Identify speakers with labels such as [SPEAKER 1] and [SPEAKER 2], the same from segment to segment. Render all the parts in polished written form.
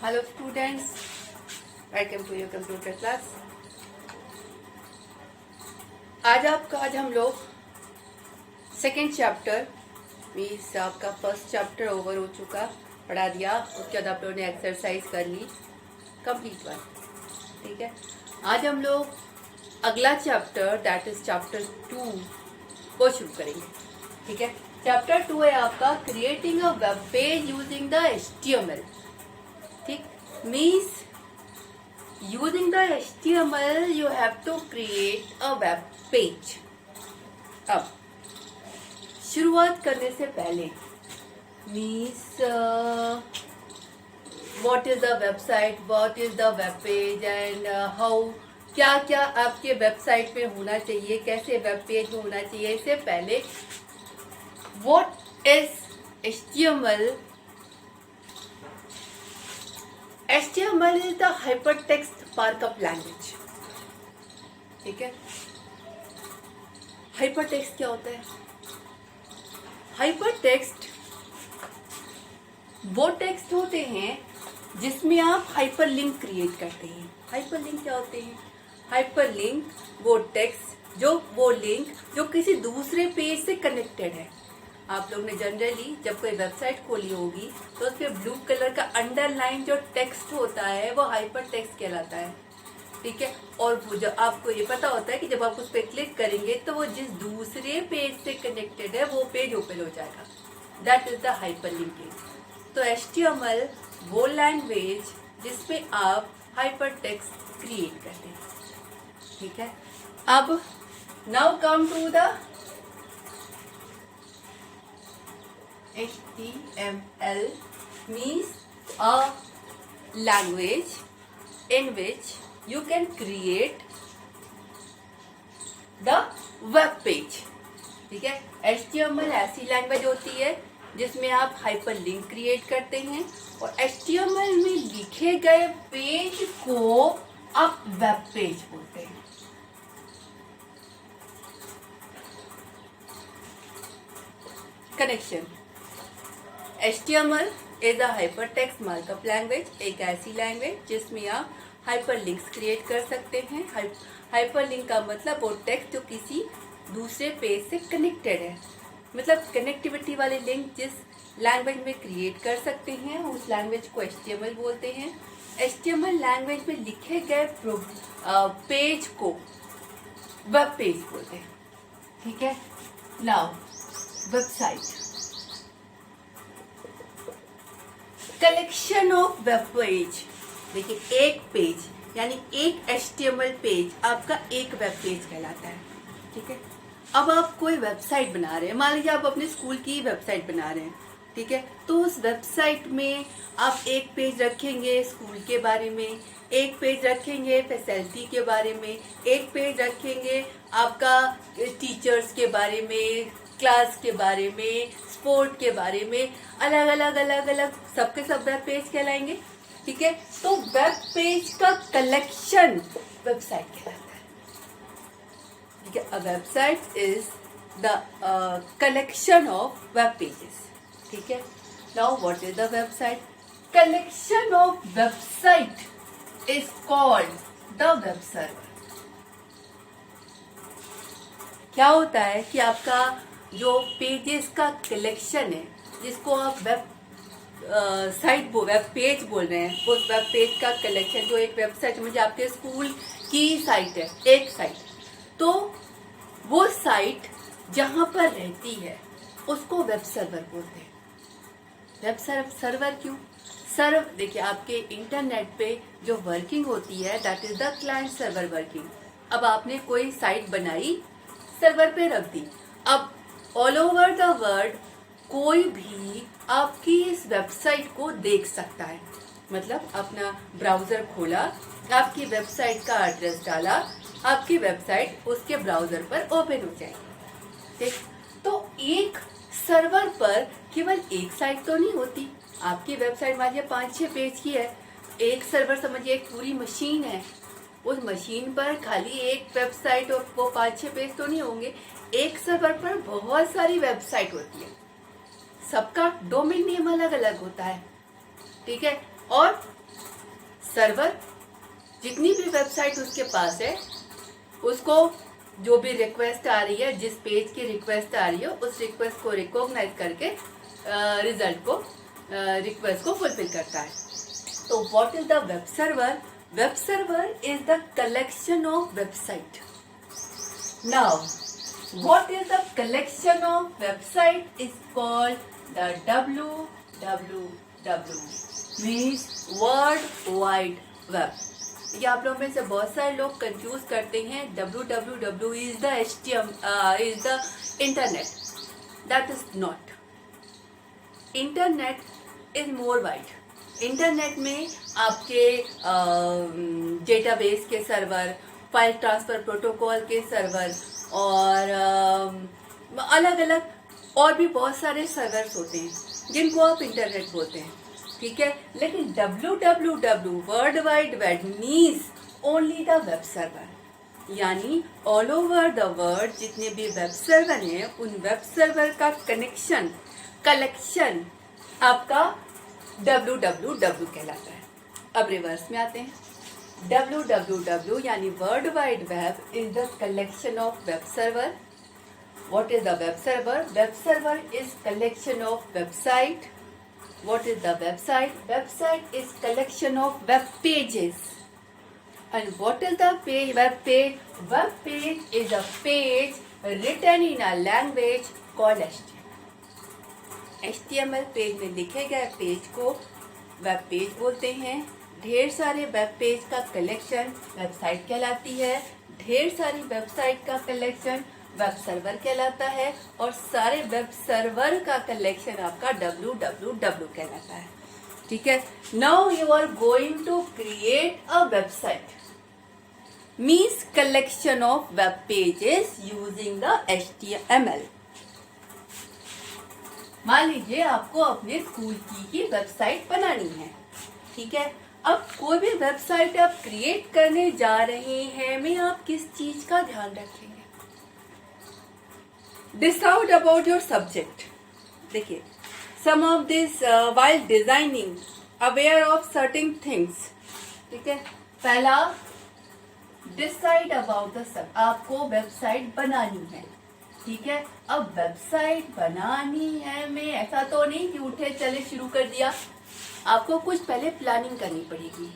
[SPEAKER 1] Hello students, welcome to your computer class. आज हम लोग सेकेंड चैप्टर मीन्स आपका फर्स्ट चैप्टर ओवर हो चुका, पढ़ा दिया। उसके बाद आप लोगों ने एक्सरसाइज कर ली कंप्लीट वन। ठीक है, आज हम लोग अगला चैप्टर दैट इज चैप्टर 2 वो शुरू करेंगे। ठीक है, चैप्टर 2 है आपका creating a web page using the HTML। ठीक, means using the HTML you have to create a web page. अब शुरुआत करने से पहले means what is the website, what is the web page and how, क्या क्या आपके वेबसाइट पे होना चाहिए, कैसे वेब पेज में होना चाहिए। इससे पहले what is HTML? HTML is the hypertext markup language। ठीक है, हाइपरटेक्स्ट क्या होता है? हाइपरटेक्स्ट वो टेक्स्ट होते हैं जिसमें आप हाइपरलिंक क्रिएट करते हैं। हाइपरलिंक क्या होते हैं? हाइपरलिंक वो टेक्स्ट वो लिंक जो किसी दूसरे पेज से कनेक्टेड है। आप लोग ने जनरली जब कोई वेबसाइट खोली होगी तो उस पर ब्लू कलर का अंडरलाइन जो टेक्स्ट होता है वो हाइपर टेक्स्ट कहलाता है। ठीक है, और वो जब आपको ये पता होता है कि जब आप उस पर क्लिक करेंगे तो वो जिस दूसरे पेज से कनेक्टेड है वो पेज ओपन हो जाएगा। That is the hyper linking. तो HTML वो लैंग्वेज जिसमें आप हाइपर टेक्स्ट क्रिएट करते हैं। ठीक है, अब now come to the HTML means a language in which you can create the web page। ठीक है, HTML ऐसी लैंग्वेज होती है जिसमें आप हाइपर लिंक क्रिएट करते हैं और HTML में लिखे गए पेज को आप वेब पेज बोलते हैं। Connection, HTML is a hypertext markup language, एक ऐसी लैंग्वेज जिसमें आप हाइपरलिंक्स क्रिएट कर सकते हैं। हाइपरलिंक का मतलब वो टेक्स्ट जो किसी दूसरे पेज से कनेक्टेड है, मतलब कनेक्टिविटी वाले लिंक जिस लैंग्वेज में क्रिएट कर सकते हैं उस लैंग्वेज को HTML बोलते हैं। HTML लैंग्वेज में लिखे गए पेज को वेब पेज बोलते हैं। ठीक है, now website, collection of web page. देखिए, एक पेज यानी एक HTML पेज आपका एक वेब पेज कहलाता है। ठीक है, अब आप कोई वेबसाइट बना रहे हैं, मान लीजिए आप अपने स्कूल की वेबसाइट बना रहे हैं। ठीक है, तो उस वेबसाइट में आप एक पेज रखेंगे स्कूल के बारे में, एक पेज रखेंगे फैसिलिटी के बारे में, एक पेज रखेंगे आपका टीचर्स के बारे में, क्लास के बारे में, स्पोर्ट के बारे में, अलग अलग सबके सब वेब पेज कहलाएंगे। ठीक है, तो वेब पेज का कलेक्शन वेबसाइट कहलाता है। ठीक है, a website is the collection of web pages. ठीक है, now what is the website? Collection of website is called the web server. क्या होता है कि आपका जो पेजेस का कलेक्शन है जिसको आप वेब पेज बोल रहे हैं, वो वेब पेज का कलेक्शन जो एक वेबसाइट मुझे आपके स्कूल की साइट है, एक साइट, तो वो साइट जहां पर रहती है उसको वेब सर्वर बोलते हैं। वेब सर्वर क्यों? देखिए, आपके इंटरनेट पे जो वर्किंग होती है that is the client server working. अब आपने कोई साइट बनाई, सर्वर पे रख दी, अब ऑल ओवर द वर्ल्ड कोई भी आपकी इस वेबसाइट को देख सकता है। मतलब अपना ब्राउजर खोला, आपकी वेबसाइट का एड्रेस डाला, आपकी वेबसाइट उसके ब्राउजर पर ओपन हो जाएगी। ठीक, तो एक सर्वर पर केवल एक साइट तो नहीं होती। आपकी वेबसाइट मानिए 5-6 पेज की है, एक सर्वर समझिए एक पूरी मशीन है। उस मशीन पर खाली एक वेबसाइट और वो 5-6 पेज तो नहीं होंगे। एक सर्वर पर बहुत सारी वेबसाइट होती है, सबका डोमेन नेम अलग अलग होता है। ठीक है, और सर्वर जितनी भी वेबसाइट उसके पास है उसको जो भी रिक्वेस्ट आ रही है, जिस पेज की रिक्वेस्ट आ रही है, उस रिक्वेस्ट को रिकॉग्नाइज करके रिजल्ट को रिक्वेस्ट को फुलफिल करता है। तो what is the web server? Web server is the collection of website. Now what is the collection of website is called the www, means world wide web. ये आप लोगों में से बहुत सारे लोग कंफ्यूज करते हैं। www is the is the internet. That is not. Internet is more wide. Internet में आपके डेटाबेस के सर्वर, फाइल ट्रांसफर प्रोटोकॉल के सर्वर और अलग अलग और भी बहुत सारे सर्वर्स होते हैं जिनको आप इंटरनेट बोलते हैं, ठीक है। लेकिन www world wide web means only the web server, यानी ऑल ओवर द वर्ल्ड जितने भी वेब सर्वर हैं उन वेब सर्वर का कलेक्शन आपका www कहलाता है। अब रिवर्स में आते हैं। www यानी world wide web is the collection of web server. What is the web server? Web server is collection of website. What is the website? Website is collection of web pages. And what is the page? Web page? Web page is a page written in a language called HTML. HTML page में लिखे गए page को web page बोलते हैं। ढेर सारे web page का collection website कहलाती है। ढेर सारी वेबसाइट का कलेक्शन वेब सर्वर कहलाता है और सारे वेब सर्वर का कलेक्शन आपका www कहलाता है, ठीक है। Now you are going to create a website, means collection of web pages using the HTML। मान लीजिए आपको अपने स्कूल की वेबसाइट बनानी है, ठीक है। अब कोई भी वेबसाइट आप क्रिएट करने जा रहे हैं में आप किस चीज का ध्यान रखेंगे? Decide about your subject. देखिए, some of this while designing aware of certain things, ठीक है। पहला डिसाइड अबाउट द सब, आपको वेबसाइट बनानी है, ठीक है। अब वेबसाइट बनानी है में ऐसा तो नहीं कि उठे चले शुरू कर दिया। आपको कुछ पहले प्लानिंग करनी पड़ेगी।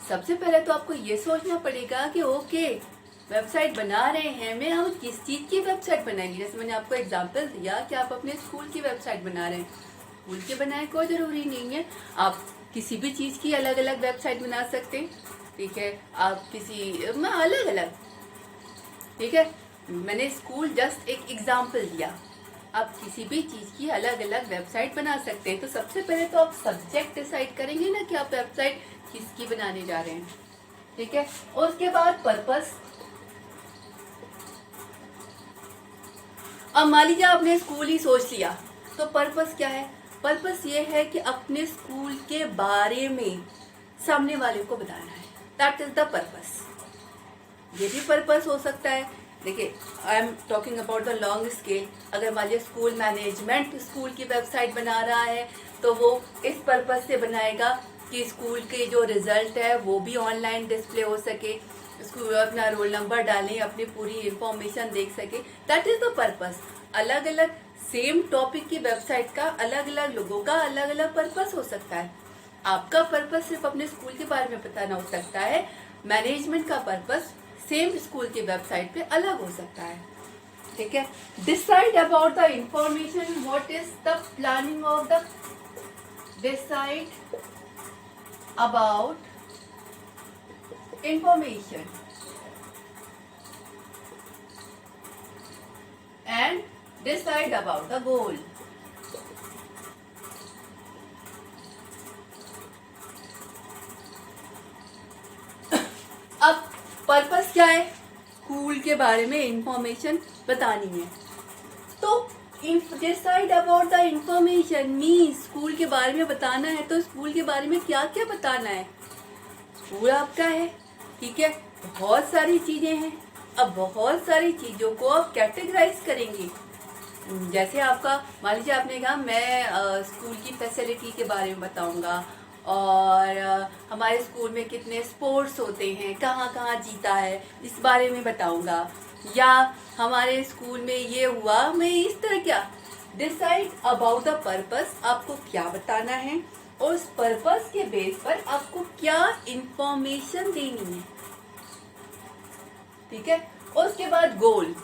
[SPEAKER 1] सबसे पहले तो आपको ये सोचना पड़ेगा कि ओके वेबसाइट बना रहे हैं में हम किस चीज की वेबसाइट बनाएंगे। जैसे मैंने आपको एग्जांपल दिया कि आप अपने स्कूल की वेबसाइट बना रहे हैं। स्कूल की बनाए कोई जरूरी नहीं है, आप किसी भी चीज की अलग अलग वेबसाइट बना सकते हैं, ठीक है। आप किसी अलग अलग, ठीक है। मैंने स्कूल जस्ट एक एग्जाम्पल दिया, आप किसी भी चीज की अलग अलग वेबसाइट बना सकते हैं। तो सबसे पहले तो आप सब्जेक्ट डिसाइड करेंगे ना कि आप वेबसाइट किसकी बनाने जा रहे हैं, ठीक है। और उसके बाद पर्पस। अब मान लीजिए आपने स्कूल ही सोच लिया, तो पर्पस क्या है? पर्पस ये है कि अपने स्कूल के बारे में सामने वाले को बताना है। That is the purpose. ये भी पर्पस हो सकता है। देखिए, I am talking about the long scale. अगर मान लीजिए स्कूल मैनेजमेंट स्कूल की वेबसाइट बना रहा है तो वो इस पर्पस से बनाएगा कि स्कूल के जो रिजल्ट है वो भी ऑनलाइन डिस्प्ले हो सके, स्कूल अपना रोल नंबर डालें, अपनी पूरी इंफॉर्मेशन देख सके। That is the purpose. अलग अलग सेम टॉपिक की वेबसाइट का अलग अलग लोगों का अलग अलग पर्पस हो सकता है। आपका पर्पस सिर्फ अपने स्कूल के बारे में बताना हो सकता है, मैनेजमेंट का पर्पस सेम स्कूल की वेबसाइट पे अलग हो सकता है, ठीक है। Decide about the information. What is the planning of the decide about information and decide about the goal. अब पर्पस क्या है? स्कूल के बारे में इंफॉर्मेशन बतानी है। तो decide about the information means school के बारे में बताना है, तो स्कूल के बारे में क्या क्या बताना है? स्कूल आपका है, ठीक है, बहुत सारी चीजें हैं। अब बहुत सारी चीजों को आप कैटेगराइज करेंगे। जैसे आपका मान लीजिए आपने कहा मैं स्कूल की फैसिलिटी के बारे में बताऊंगा और हमारे स्कूल में कितने स्पोर्ट्स होते हैं, कहाँ कहाँ जीता है, इस बारे में बताऊंगा। या हमारे स्कूल में ये हुआ, मैं इस तरह क्या डिसाइड अबाउट द पर्पस, आपको क्या बताना है और उस पर्पस के बेस पर आपको क्या इंफॉर्मेशन देनी है, ठीक है। और उसके बाद गोल,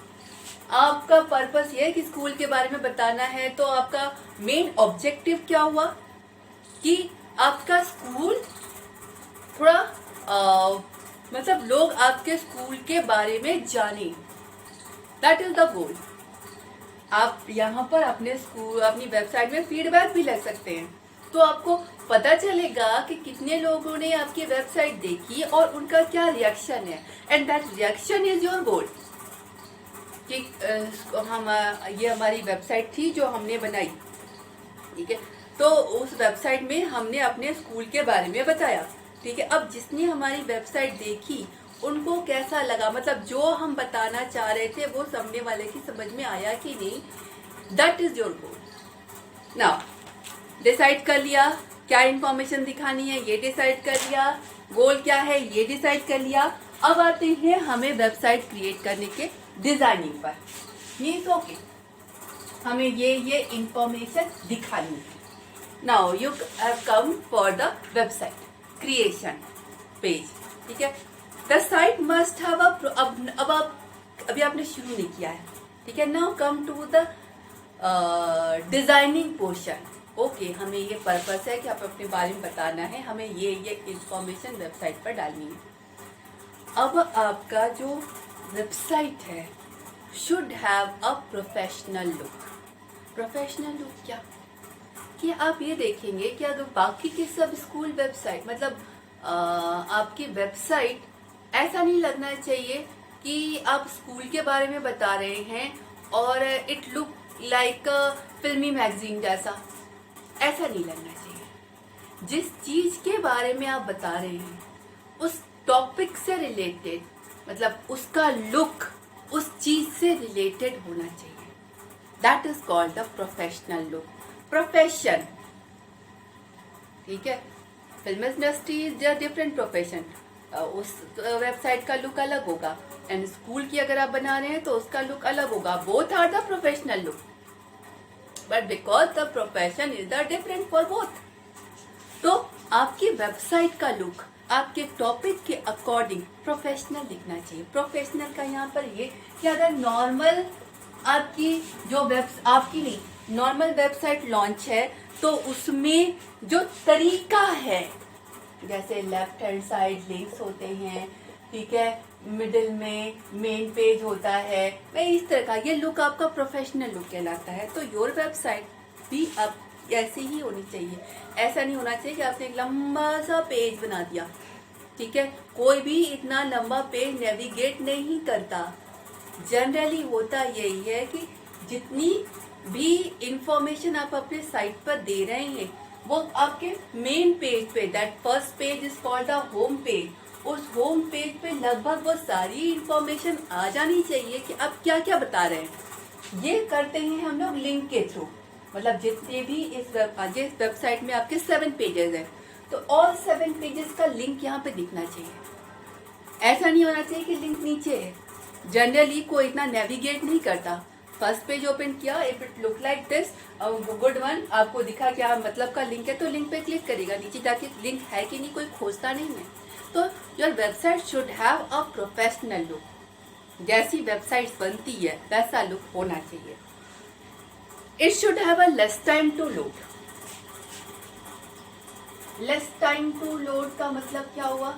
[SPEAKER 1] आपका पर्पस ये है कि स्कूल के बारे में बताना है, तो आपका मेन ऑब्जेक्टिव क्या हुआ कि आपका स्कूल थोड़ा मतलब लोग आपके स्कूल के बारे में जाने, दैट इज द गोल। आप यहाँ पर अपने स्कूल अपनी वेबसाइट में फीडबैक भी ले सकते हैं, तो आपको पता चलेगा कि कितने लोगों ने आपकी वेबसाइट देखी और उनका क्या रिएक्शन है, and that reaction is your goal. कि हम ये हमारी वेबसाइट थी जो हमने बनाई, ठीक है, तो उस वेबसाइट में हमने अपने स्कूल के बारे में बताया, ठीक है। अब जिसने हमारी वेबसाइट देखी उनको कैसा लगा, मतलब जो हम बताना चाह रहे थे वो सामने वाले की समझ में आया कि नहीं, that is your goal. Now decide कर लिया क्या इंफॉर्मेशन दिखानी है, ये डिसाइड कर लिया, गोल क्या है ये डिसाइड कर लिया। अब आते हैं हमें वेबसाइट क्रिएट करने के डिजाइनिंग पर। मीन्स ओके, हमें ये इंफॉर्मेशन दिखानी है। Now you have come for the website creation page, ठीक है। द साइट मस्ट हैव अब अभी आपने शुरू नहीं किया है, ठीक है। Now come to the designing portion. Okay, हमें ये पर्पस है कि आप अपने बारे में बताना है, हमें ये इंफॉर्मेशन वेबसाइट पर डालनी है। अब आपका जो वेबसाइट है should have a professional look. Professional look क्या कि आप ये देखेंगे कि अगर बाकी के सब स्कूल वेबसाइट, मतलब आपकी वेबसाइट ऐसा नहीं लगना चाहिए कि आप स्कूल के बारे में बता रहे हैं और इट लुक लाइक फिल्मी मैगजीन जैसा, ऐसा नहीं लगना चाहिए। जिस चीज के बारे में आप बता रहे हैं उस टॉपिक से रिलेटेड, मतलब उसका लुक उस चीज से रिलेटेड होना चाहिए, that is called the professional look. Profession, ठीक है, film industry is a different profession, उस वेबसाइट का लुक अलग होगा, एंड स्कूल की अगर आप बना रहे हैं तो उसका लुक अलग होगा। Both are the professional look, but because the profession is the different for both. तो आपकी वेबसाइट का लुक आपके टॉपिक के अकॉर्डिंग प्रोफेशनल दिखना चाहिए। प्रोफेशनल का यहाँ पर ये कि अगर नॉर्मल आपकी जो आपकी नहीं नॉर्मल वेबसाइट लॉन्च है तो उसमें जो तरीका है, जैसे लेफ्ट हैंड साइड लिंक्स होते हैं, ठीक है, मिडिल में मेन पेज होता है, मैं इस तरह का ये लुक आपका प्रोफेशनल लुक कहलाता है। तो योर वेबसाइट भी आप ऐसी ही होनी चाहिए। ऐसा नहीं होना चाहिए कि आपने एक लंबा सा पेज बना दिया, ठीक है। कोई भी इतना लंबा पेज नेविगेट नहीं करता। जनरली होता यही है कि जितनी भी इंफॉर्मेशन आप अपने साइट पर दे रहे हैं वो आपके मेन पेज पे, that first page is called the home page, उस होम पेज पे लगभग वो सारी इंफॉर्मेशन आ जानी चाहिए कि आप क्या क्या बता रहे हैं। ये करते हैं हम लोग लिंक के थ्रू, मतलब जितने भी इस वेबसाइट में आपके 7 पेजेस हैं तो ऑल 7 पेजेस का लिंक यहाँ पे दिखना चाहिए। ऐसा नहीं होना चाहिए कि लिंक नीचे है। जनरली कोई इतना नेविगेट नहीं करता। फर्स्ट पेज ओपन किया, if it look like this good one, आपको दिखा क्या मतलब का लिंक है तो लिंक पे क्लिक करेगा, नीचे जाके लिंक है कि नहीं कोई खोजता नहीं है। तो your website should have a professional look. जैसी वेबसाइट बनती है वैसा लुक होना चाहिए। It should have a less time to load. Less time to load का मतलब क्या हुआ,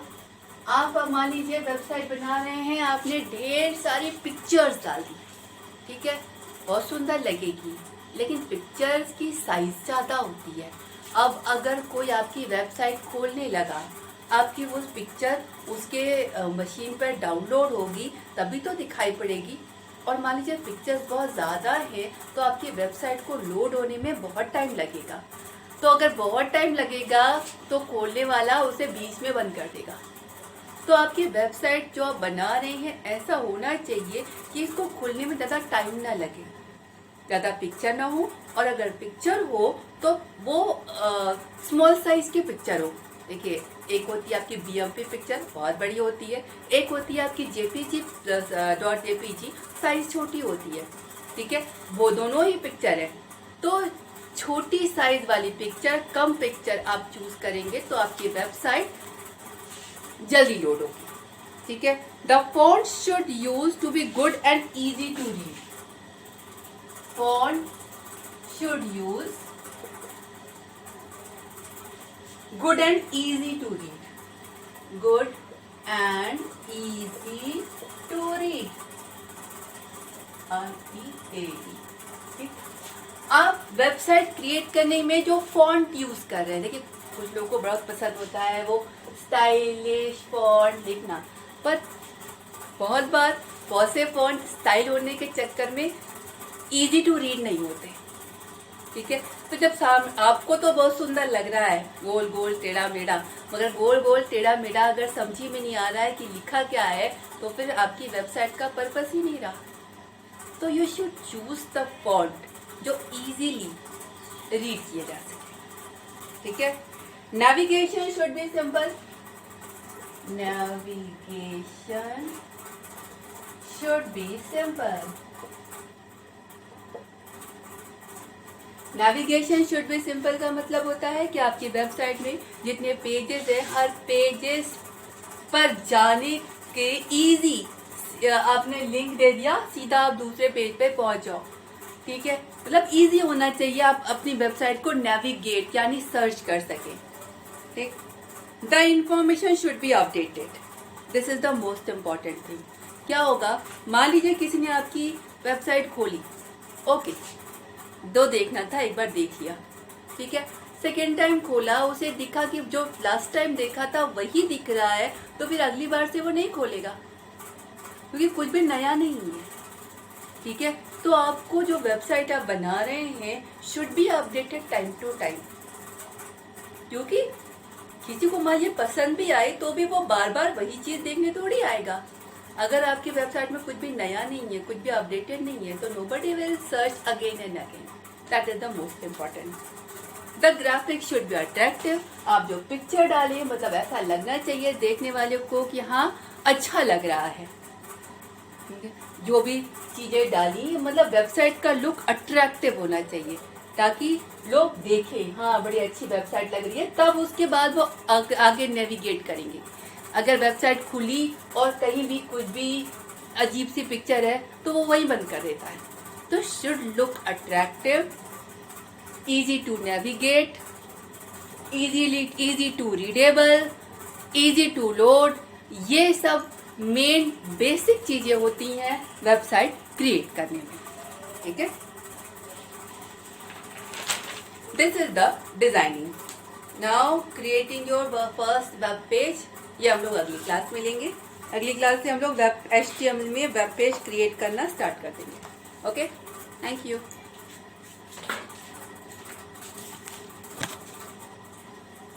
[SPEAKER 1] आप मान लीजिए वेबसाइट बना रहे हैं, आपने ढेर सारी पिक्चर्स डाल दी, ठीक है, बहुत सुंदर लगेगी, लेकिन पिक्चर्स की साइज ज़्यादा होती है। अब अगर कोई आपकी वेबसाइट खोलने लगा, आपकी वो पिक्चर उसके मशीन पर डाउनलोड होगी तभी तो दिखाई पड़ेगी, और मान लीजिए पिक्चर्स बहुत ज़्यादा है तो आपकी वेबसाइट को लोड होने में बहुत टाइम लगेगा। तो अगर बहुत टाइम लगेगा तो खोलने वाला उसे बीच में बंद कर देगा। तो आपकी वेबसाइट जो आप बना रहे हैं ऐसा होना चाहिए कि इसको खोलने में ज़्यादा टाइम ना लगे, ज़्यादा पिक्चर ना हो, और अगर पिक्चर हो तो वो स्मॉल साइज की पिक्चर हो। देखिए, एक होती है आपकी बीएमपी पिक्चर, बहुत बड़ी होती है, एक होती है आपकी जेपीजी .jpg, साइज छोटी होती है, ठीक है, वो दोनों ही पिक्चर है। तो छोटी साइज वाली पिक्चर, कम पिक्चर आप चूज करेंगे तो आपकी वेबसाइट जल्दी लोड होगी, ठीक है। The font should use to be good and easy to read. Font should use good and easy to read, good and easy to read, ठीक। आप वेबसाइट क्रिएट करने में जो फॉन्ट यूज कर रहे हैं, देखिए कुछ लोगों को बहुत पसंद होता है वो स्टाइलिश फॉन्ट लिखना, पर बहुत बार बहुत से फॉन्ट स्टाइल होने के चक्कर में इजी टू रीड नहीं होते, ठीक है। तो जब आपको तो बहुत सुंदर लग रहा है, गोल गोल टेढ़ा मेढ़ा, मगर गोल गोल टेढ़ा मेढ़ा अगर समझी में नहीं आ रहा है कि लिखा क्या है, तो फिर आपकी वेबसाइट का पर्पस ही नहीं रहा। तो you should choose the font जो इजीली रीड किए जा सके, ठीक है। Navigation should be simple, navigation should be simple, navigation should be simple का मतलब होता है कि आपकी वेबसाइट में जितने पेजेस है, हर पेजेस पर जाने के इजी, आपने लिंक दे दिया, सीधा आप दूसरे पेज पे पहुंच जाओ, ठीक है। मतलब इजी होना चाहिए, आप अपनी वेबसाइट को नेविगेट यानी सर्च कर सके, ठीक। The information should be updated, this is the most important thing. क्या होगा, मान लीजिए किसी ने आपकी वेबसाइट खोली, ओके, दो देखना था, एक बार देख लिया, ठीक है, सेकेंड टाइम खोला, उसे दिखा कि जो लास्ट टाइम देखा था वही दिख रहा है, तो फिर अगली बार से वो नहीं खोलेगा, क्योंकि कुछ भी नया नहीं है, ठीक है। तो आपको जो वेबसाइट आप बना रहे हैं should be updated time to time, क्योंकि किसी को मान लीजिए पसंद भी आए तो भी वो बार बार वही चीज देखने थोड़ी आएगा। अगर आपकी वेबसाइट में कुछ भी नया नहीं है, कुछ भी अपडेटेड नहीं है, तो nobody will search again and again, that is the most important. The graphic should be attractive, आप जो पिक्चर डालें मतलब ऐसा लगना चाहिए देखने वाले को कि हाँ अच्छा लग रहा है, जो भी चीजें डाली मतलब वेबसाइट का लुक अट्रैक्टिव होना चाहिए, ताकि लोग देखें हाँ बड़ी अच्छी वेबसाइट लग रही है, तब उसके बाद वो आगे नेविगेट करेंगे। अगर वेबसाइट खुली और कहीं भी कुछ भी अजीब सी पिक्चर है तो वो वही बंद कर देता है। तो should look attractive, easy to navigate, easy to readable, easy to load, ये सब मेन बेसिक चीजें होती हैं वेबसाइट क्रिएट करने में, ठीक है। This is the designing. Now creating your first web page, ये हम लोग अगली क्लास में लेंगे। अगली क्लास से हम लोग HTML में वेब पेज क्रिएट करना स्टार्ट कर देंगे। Okay, thank you.